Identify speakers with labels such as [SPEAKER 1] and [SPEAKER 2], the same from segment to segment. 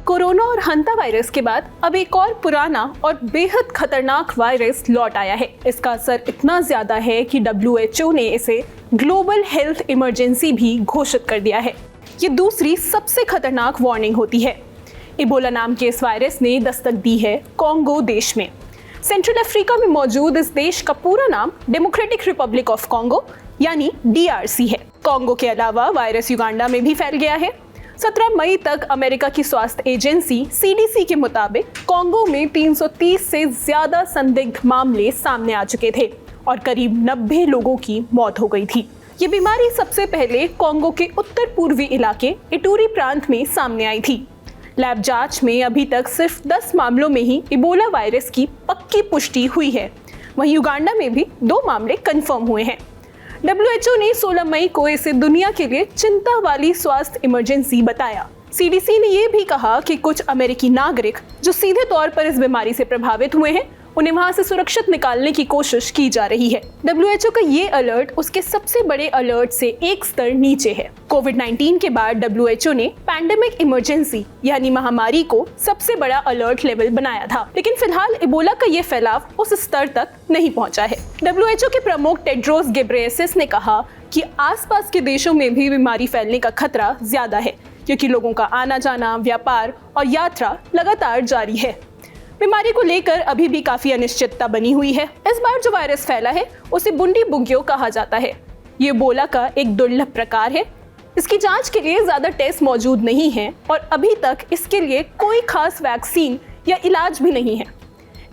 [SPEAKER 1] Corona और हंता virus के बाद अब एक और पुराना और बेहद खतरनाक वायरस लौट आया है। इसका असर इतना ज्यादा है कि WHO ने इसे ग्लोबल हेल्थ इमरजेंसी भी घोषित कर दिया है। ये दूसरी सबसे खतरनाक वार्निंग होती है। इबोला नाम के इस वायरस ने दस्तक दी है कॉन्गो देश में। सेंट्रल अफ्रीका में मौजूद इस देश का पूरा नाम डेमोक्रेटिक रिपब्लिक ऑफ कॉन्गो यानी DRC है। कॉन्गो के अलावा वायरस युगांडा में भी फैल गया है। 17 मई तक अमेरिका की स्वास्थ्य एजेंसी CDC के मुताबिक कॉन्गो में 330 से ज्यादा संदिग्ध मामले सामने आ चुके थे और करीब 90 लोगों की मौत हो गई थी। ये बीमारी सबसे पहले कॉन्गो के उत्तर पूर्वी इलाके इटूरी प्रांत में सामने आई थी। लैब जांच में अभी तक सिर्फ 10 मामलों में ही इबोला वायरस की पक्की पुष्टि हुई है। वहीं युगांडा में भी 2 मामले कंफर्म हुए हैं। WHO ने 16 मई को इसे दुनिया के लिए चिंता वाली स्वास्थ्य इमरजेंसी बताया। CDC ने यह भी कहा कि कुछ अमेरिकी नागरिक जो सीधे तौर पर इस बीमारी से प्रभावित हुए हैं, उन्हें वहां से सुरक्षित निकालने की कोशिश की जा रही है। WHO का ये अलर्ट उसके सबसे बड़े अलर्ट से एक स्तर नीचे है। कोविड-19 के बाद WHO ने पैंडेमिक इमरजेंसी यानी महामारी को सबसे बड़ा अलर्ट लेवल बनाया था, लेकिन फिलहाल इबोला का ये फैलाव उस स्तर तक नहीं पहुंचा है। WHO के प्रमुख टेड्रोस घेब्रेयेसस ने कहा कि आसपास के देशों में भी बीमारी फैलने का खतरा ज्यादा है, क्योंकि लोगों का आना जाना, व्यापार और यात्रा लगातार जारी है। बीमारी को लेकर अभी भी काफी अनिश्चितता बनी हुई है। इस बार जो वायरस फैला है उसे बुंडी बुग्यो कहा जाता है। ये इबोला का एक दुर्लभ प्रकार है। इसकी जांच के लिए ज्यादा टेस्ट मौजूद नहीं है और अभी तक इसके लिए कोई खास वैक्सीन या इलाज भी नहीं है।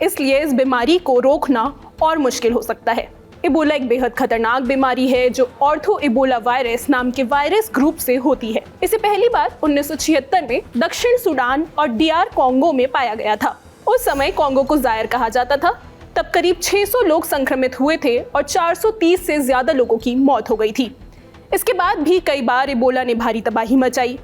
[SPEAKER 1] इसलिए इस बीमारी को रोकना और मुश्किल हो सकता है। इबोला एक बेहद खतरनाक बीमारी है जो ऑर्थो इबोला वायरस नाम के वायरस ग्रुप से होती है। इसे पहली बार 1976 में दक्षिण सूडान और DR कॉन्गो में पाया गया था। उस समय कॉन्गो को जायर कहा जाता था। तब करीब 600 लोग संक्रमित हुए थे और 430 से ज्यादा लोगों की मौत हो गई थी। इसके बाद भी कई बार इबोला ने भारी तबाही मचाई।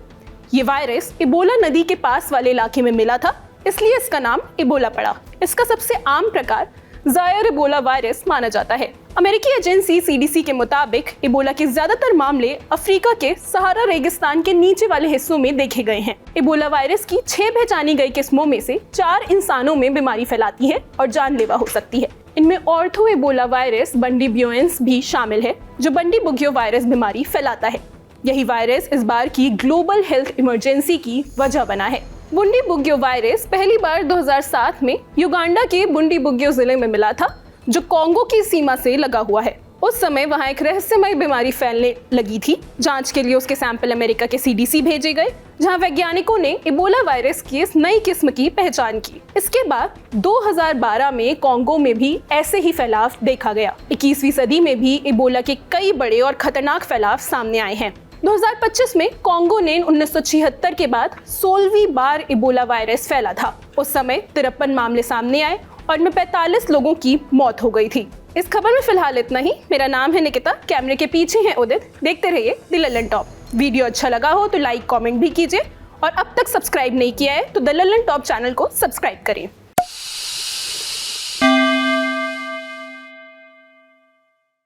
[SPEAKER 1] ये वायरस इबोला नदी के पास वाले इलाके में मिला था, इसलिए इसका नाम इबोला पड़ा। इसका सबसे आम प्रकार जायर इबोला वायरस माना जाता है। अमेरिकी एजेंसी CDC के मुताबिक इबोला के ज्यादातर मामले अफ्रीका के सहारा रेगिस्तान के नीचे वाले हिस्सों में देखे गए हैं। इबोला वायरस की 6 पहचानी गई किस्मों में से 4 इंसानों में बीमारी फैलाती है और जानलेवा हो सकती है। इनमें ऑर्थो इबोला वायरस बंडी ब्यूएंस भी शामिल है, जो बंडी बुग्यो वायरस बीमारी फैलाता है। यही वायरस इस बार की ग्लोबल हेल्थ इमरजेंसी की वजह बना है। बुंडी बुग्यो वायरस पहली बार 2007 में युगांडा के बुंडी बुग्यो जिले में मिला था, जो कॉन्गो की सीमा से लगा हुआ है। उस समय वहां एक रहस्यमय बीमारी फैलने लगी थी। जांच के लिए उसके सैंपल अमेरिका के CDC भेजे गए, जहां वैज्ञानिकों ने इबोला वायरस की इस नई किस्म की पहचान की। इसके बाद 2012 में कॉन्गो में भी ऐसे ही फैलाव देखा गया। 21वीं सदी में भी इबोला के कई बड़े और खतरनाक फैलाव सामने आए हैं। 2025 में कॉन्गो ने 1976 के बाद 16वीं बार इबोला वायरस फैला था। उस समय 53 मामले सामने आए और इनमें 45 लोगों की मौत हो गई थी। इस खबर में फिलहाल इतना ही। मेरा नाम है निकिता, कैमरे के पीछे है उदित। देखते रहिए द लल्लन टॉप। वीडियो अच्छा लगा हो तो लाइक कमेंट भी कीजिए और अब तक सब्सक्राइब नहीं किया है तो द लल्लन टॉप चैनल को सब्सक्राइब करें।